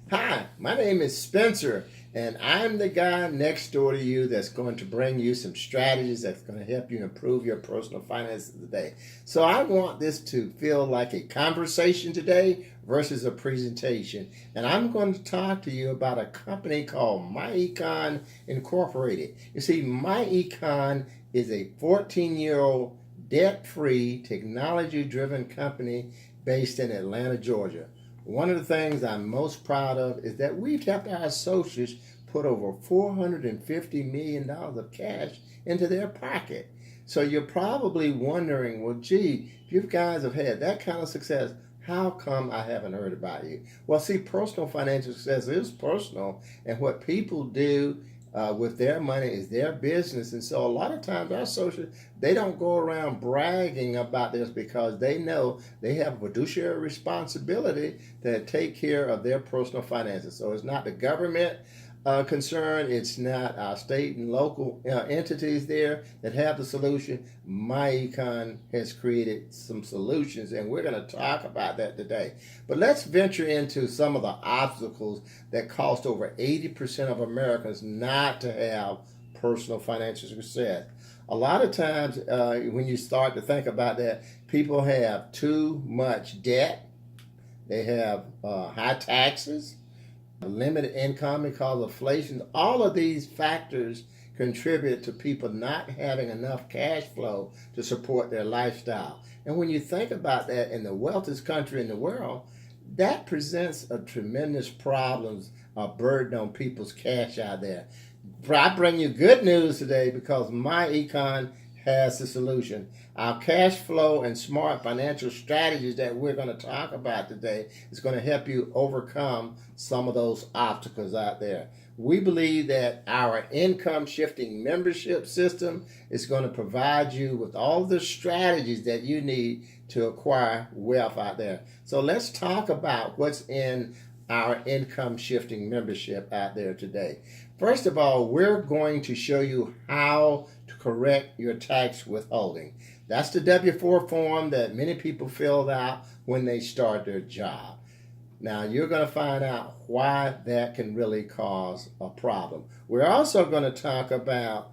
Hi, my name is Spencer, and I'm the guy next door to you that's going to bring you some strategies that's going to help you improve your personal finances today. So, I want this to feel like a conversation today versus a presentation. And I'm going to talk to you about a company called My Econ Incorporated. You see, My Econ is a 14-year-old debt free, technology driven company based in Atlanta, Georgia. One of the things I'm most proud of is that we've helped our associates put over $450 million of cash into their pocket. So you're probably wondering, well, gee, if you guys have had that kind of success, how come I haven't heard about you? Well, see, personal financial success is personal, and what people do with their money is their business. And so a lot of times our associates, they don't go around bragging about this because they know they have a fiduciary responsibility to take care of their personal finances. So it's not the government concern. It's not our state and local entities there that have the solution. myEcon has created some solutions, and we're going to talk about that today. But let's venture into some of the obstacles that cost over 80% of Americans not to have personal financial success. A lot of times, when you start to think about that, people have too much debt, they have high taxes, limited income because of inflation. All of these factors contribute to people not having enough cash flow to support their lifestyle. And when you think about that, in the wealthiest country in the world, that presents a tremendous problems, a burden on people's cash out there. I bring you good news today because My Econ has the solution. Our cash flow and smart financial strategies that we're going to talk about today is going to help you overcome some of those obstacles out there. We believe that our income shifting membership system is going to provide you with all the strategies that you need to acquire wealth out there. So let's talk about what's in our income shifting membership out there today. First of all, we're going to show you how to correct your tax withholding. That's the W-4 form that many people filled out when they start their job. Now, you're going to find out why that can really cause a problem. We're also going to talk about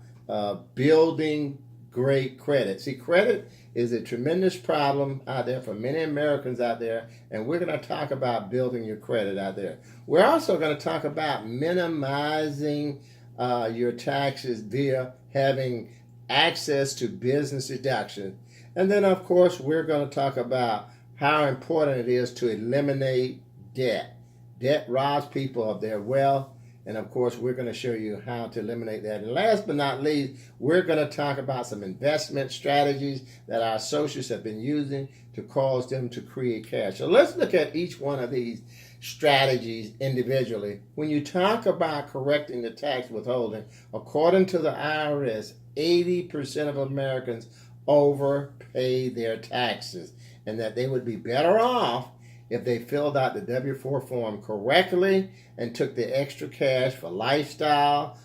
building great credit. See, credit is a tremendous problem out there for many Americans out there, and we're going to talk about building your credit out there. We're also going to talk about minimizing your taxes via having access to business deduction. And then, of course, we're going to talk about how important it is to eliminate debt. Debt robs people of their wealth. And of course, we're going to show you how to eliminate that. And last but not least, we're going to talk about some investment strategies that our associates have been using to cause them to create cash. So let's look at each one of these strategies individually. When you talk about correcting the tax withholding, according to the IRS, 80% of Americans overpay their taxes, and that they would be better off if they filled out the W-4 form correctly and took the extra cash for lifestyle,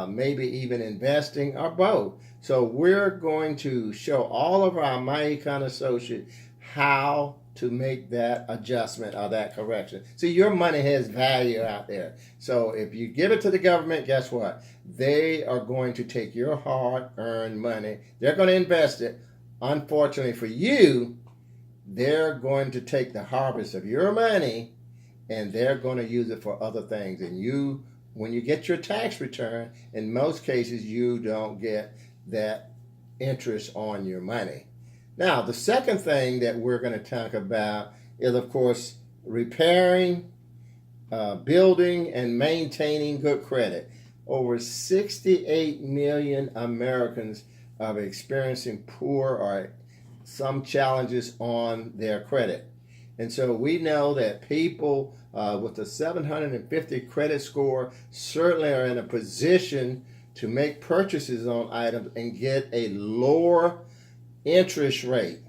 maybe even investing, or both. So we're going to show all of our myEcon associates how to make that adjustment or that correction. See, your money has value out there. So if you give it to the government, guess what? They are going to take your hard-earned money. They're going to invest it. Unfortunately for you, they're going to take the harvest of your money and they're going to use it for other things. And you, when you get your tax return, in most cases, you don't get that interest on your money. Now, the second thing that we're going to talk about is, of course, repairing, building, and maintaining good credit. Over 68 million Americans are experiencing poor or some challenges on their credit. And so we know that people with a 750 credit score certainly are in a position to make purchases on items and get a lower interest rate.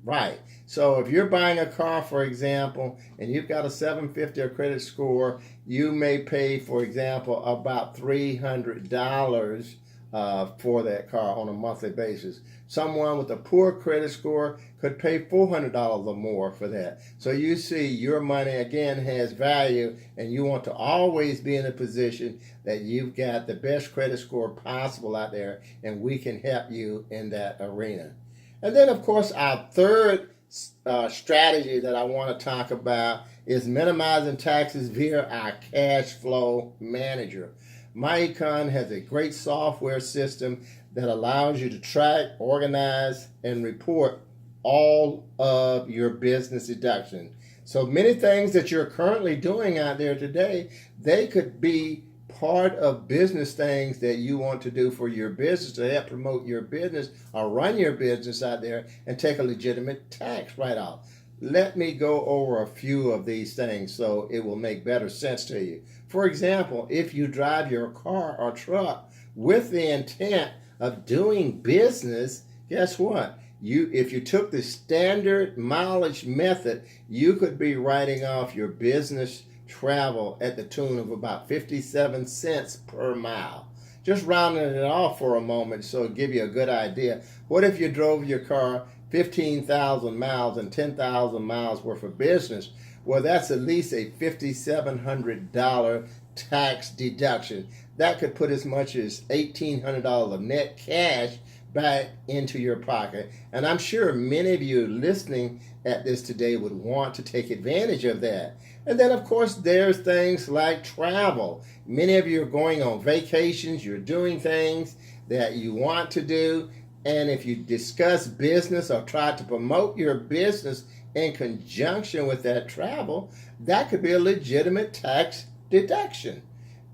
Right. So if you're buying a car, for example, and you've got a 750 credit score, you may pay, for example, about $300 for that car on a monthly basis. Someone with a poor credit score could pay $400 or more for that. So you see, your money again has value, and you want to always be in a position that you've got the best credit score possible out there, and we can help you in that arena. And then, of course, our third strategy that I want to talk about is minimizing taxes via our cash flow manager. My Econ has a great software system that allows you to track, organize, and report all of your business deductions. So many things that you're currently doing out there today, they could be part of business things that you want to do for your business to help promote your business or run your business out there and take a legitimate tax write-off. Let me go over a few of these things so it will make better sense to you. For example, if you drive your car or truck with the intent of doing business, guess what? If you took the standard mileage method, you could be writing off your business travel at the tune of about 57 cents per mile. Just rounding it off for a moment so it'll give you a good idea. What if you drove your car 15,000 miles and 10,000 miles worth of business? Well, that's at least a $5,700 tax deduction. That could put as much as $1,800 of net cash back into your pocket. And I'm sure many of you listening at this today would want to take advantage of that. And then, of course, there's things like travel. Many of you are going on vacations. You're doing things that you want to do. And if you discuss business or try to promote your business in conjunction with that travel, that could be a legitimate tax deduction.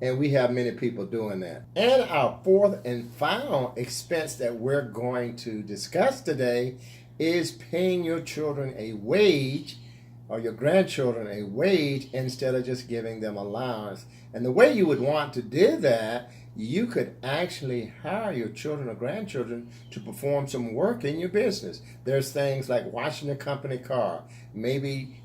And we have many people doing that. And our fourth and final expense that we're going to discuss today is paying your children a wage or your grandchildren a wage instead of just giving them allowance. And the way you would want to do that, you could actually hire your children or grandchildren to perform some work in your business. There's things like washing the company car, maybe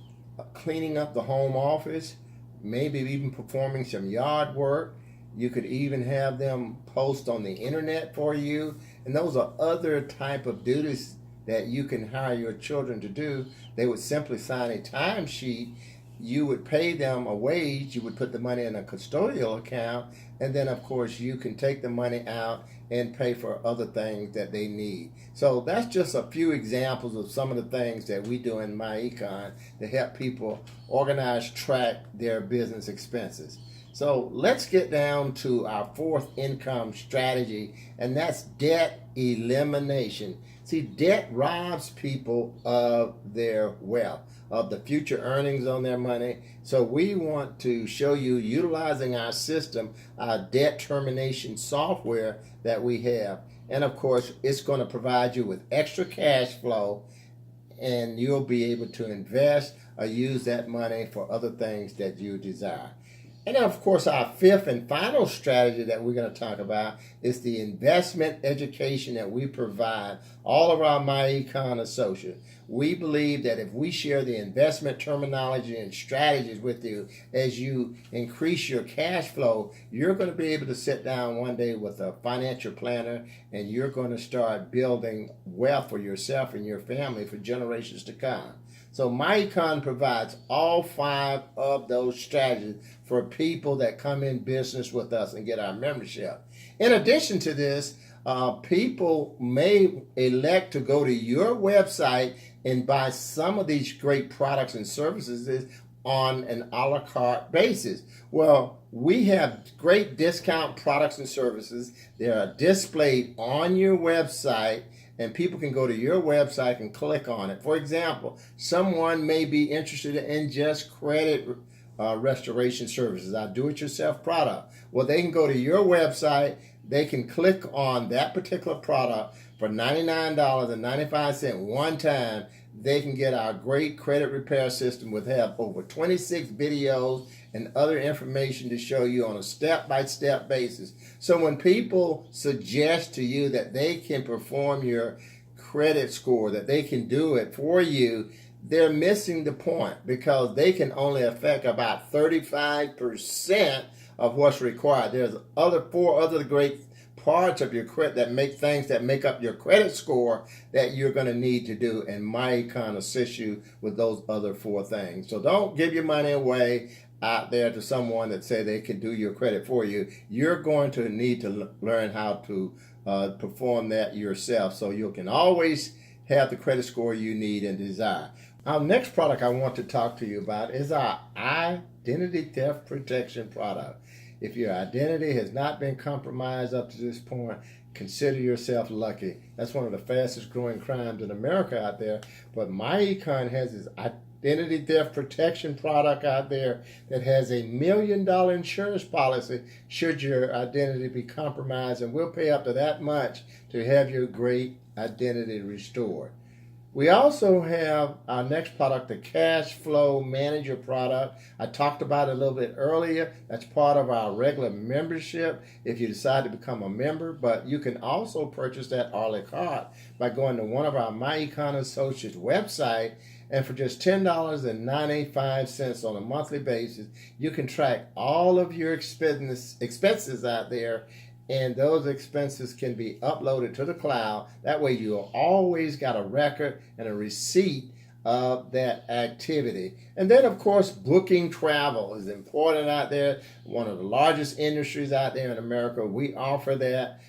cleaning up the home office, maybe even performing some yard work. You could even have them post on the internet for you. And those are other type of duties that you can hire your children to do. They would simply sign a timesheet. You would pay them a wage. You would put the money in a custodial account. And then, of course, you can take the money out and pay for other things that they need. So that's just a few examples of some of the things that we do in My Econ to help people organize, track their business expenses. So let's get down to our fourth income strategy, and that's debt elimination. See, debt robs people of their wealth, of the future earnings on their money. So we want to show you utilizing our system, our debt termination software that we have. And of course, it's going to provide you with extra cash flow, and you'll be able to invest or use that money for other things that you desire. And then, of course, our fifth and final strategy that we're going to talk about is the investment education that we provide all of our My Econ associates. We believe that if we share the investment terminology and strategies with you as you increase your cash flow, you're going to be able to sit down one day with a financial planner and you're going to start building wealth for yourself and your family for generations to come. So My Econ provides all 5 of those strategies for people that come in business with us and get our membership. In addition to this, people may elect to go to your website and buy some of these great products and services on an a la carte basis. Well, we have great discount products and services. They are displayed on your website, and people can go to your website and click on it. For example, someone may be interested in just credit restoration services, our do-it-yourself product. Well, they can go to your website, they can click on that particular product for $99.95 one time. They can get our great credit repair system with have over 26 videos and other information to show you on a step-by-step basis. So when people suggest to you that they can perform your credit score, that they can do it for you, they're missing the point, because they can only affect about 35% of what's required. There's 4 other great parts of your credit that make things that make up your credit score that you're going to need to do, and myEcon assists you with those other 4 things. So don't give your money away out there to someone that say they can do your credit for you. You're going to need to learn how to perform that yourself, so you can always have the credit score you need and desire. Our next product I want to talk to you about is our identity theft protection product. If your identity has not been compromised up to this point, consider yourself lucky. That's one of the fastest growing crimes in America out there. But myEcon has this identity theft protection product out there that has a $1 million insurance policy should your identity be compromised, and we'll pay up to that much to have your great identity restored. We also have our next product, the Cash Flow Manager product. I talked about it a little bit earlier. That's part of our regular membership if you decide to become a member, but you can also purchase that a la carte by going to one of our myEcon Associates website, and for just $10.95 on a monthly basis, you can track all of your expenses out there, and those expenses can be uploaded to the cloud. That way you'll always got a record and a receipt of that activity. And then, of course, booking travel is important out there. One of the largest industries out there in America. We offer that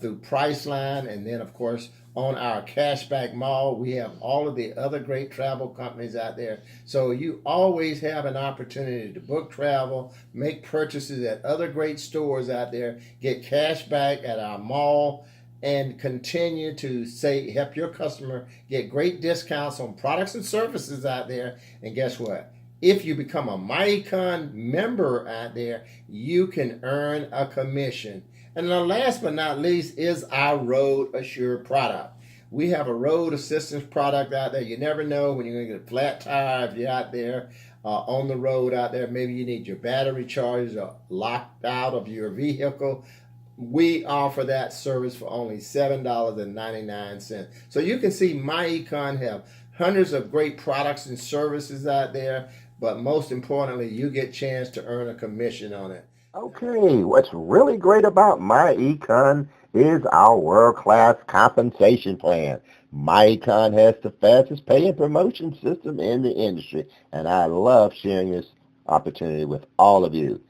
through Priceline, and then, of course, on our Cashback Mall, we have all of the other great travel companies out there. So you always have an opportunity to book travel, make purchases at other great stores out there, get cash back at our mall, and continue to help your customer get great discounts on products and services out there. And guess what? If you become a myEcon member out there, you can earn a commission. And the last but not least is our Road Assure product. We have a road assistance product out there. You never know when you're going to get a flat tire if you're out there on the road out there. Maybe you need your battery charged or locked out of your vehicle. We offer that service for only $7.99. So you can see myEcon have hundreds of great products and services out there, but most importantly, you get a chance to earn a commission on it. Okay, what's really great about myEcon is our world-class compensation plan. myEcon has the fastest pay and promotion system in the industry, and I love sharing this opportunity with all of you.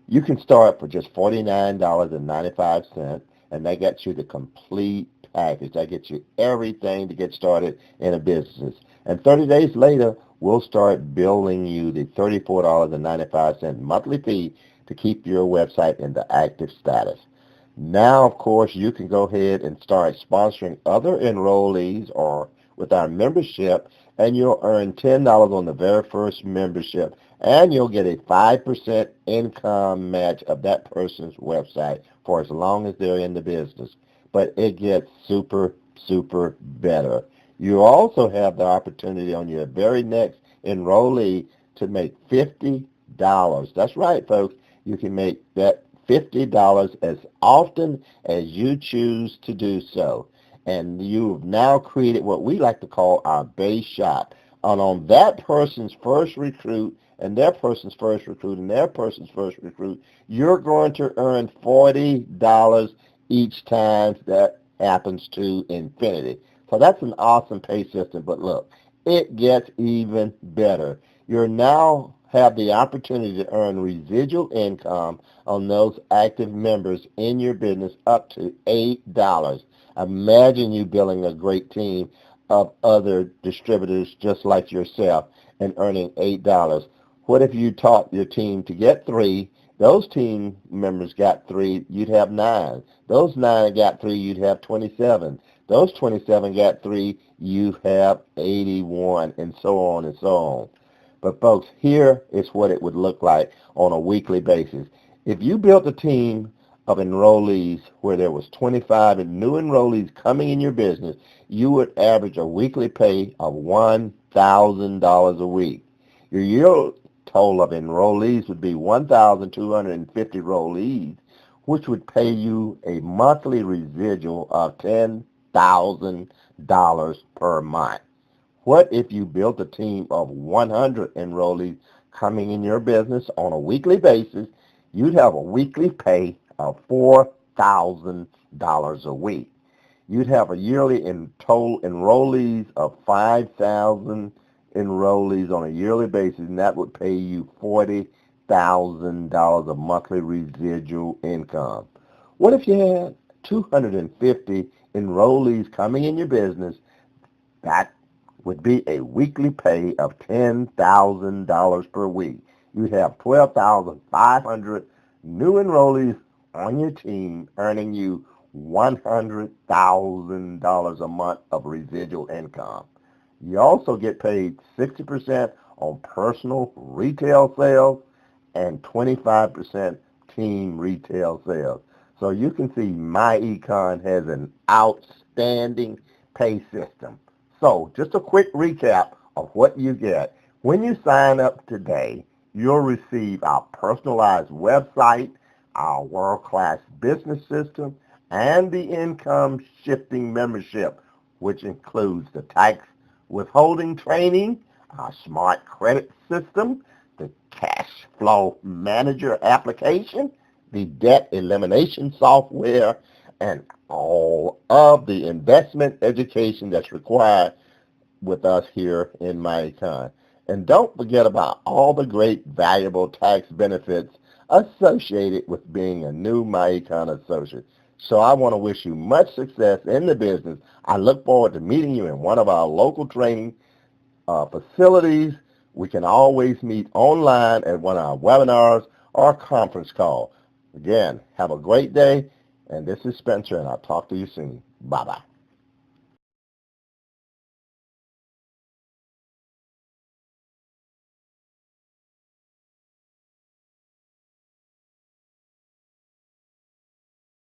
You can start for just $49.95, and that gets you the complete package. That gets you everything to get started in a business. And 30 days later, we'll start billing you the $34.95 monthly fee to keep your website in the active status. Now, of course, you can go ahead and start sponsoring other enrollees or with our membership, and you'll earn $10 on the very first membership, and you'll get a 5% income match of that person's website for as long as they're in the business. But it gets super, super better. You also have the opportunity on your very next enrollee to make $50. That's right, folks. You can make that $50 as often as you choose to do so. And you've now created what we like to call our base shop. And on that person's first recruit, and their person's first recruit, and their person's first recruit, you're going to earn $40 each time that happens to infinity. So that's an awesome pay system. But look, it gets even better. You're now have the opportunity to earn residual income on those active members in your business up to $8. Imagine you building a great team of other distributors just like yourself and earning $8. What if you taught your team to get 3? Those team members got 3, you'd have 9. Those 9 got 3, you'd have 27. Those 27 got 3, you have 81, and so on and so on. But folks, here is what it would look like on a weekly basis. If you built a team of enrollees where there was 25 new enrollees coming in your business, you would average a weekly pay of $1,000 a week. Your year total of enrollees would be 1,250 enrollees, which would pay you a monthly residual of $10,000 per month. What if you built a team of 100 enrollees coming in your business on a weekly basis? You'd have a weekly pay of $4,000. $1,000 a week. You'd have a yearly in total enrollees of 5,000 enrollees on a yearly basis, and that would pay you $40,000 of monthly residual income. What if you had 250 enrollees coming in your business? That would be a weekly pay of $10,000 per week. You'd have 12,500 new enrollees on your team earning you $100,000 a month of residual income. You also get paid 60% on personal retail sales and 25% team retail sales. So you can see My Econ has an outstanding pay system. So just a quick recap of what you get. When you sign up today, you'll receive our personalized website, our world-class business system, and the income shifting membership, which includes the tax withholding training, our smart credit system, the cash flow manager application, the debt elimination software, and all of the investment education that's required with us here in My Econ. And don't forget about all the great valuable tax benefits associated with being a new My Econ associate. So I want to wish you much success in the business. I look forward to meeting you in one of our local training facilities. We can always meet online at one of our webinars or conference call. Again, have a great day. And this is Spencer, and I'll talk to you soon. Bye-bye.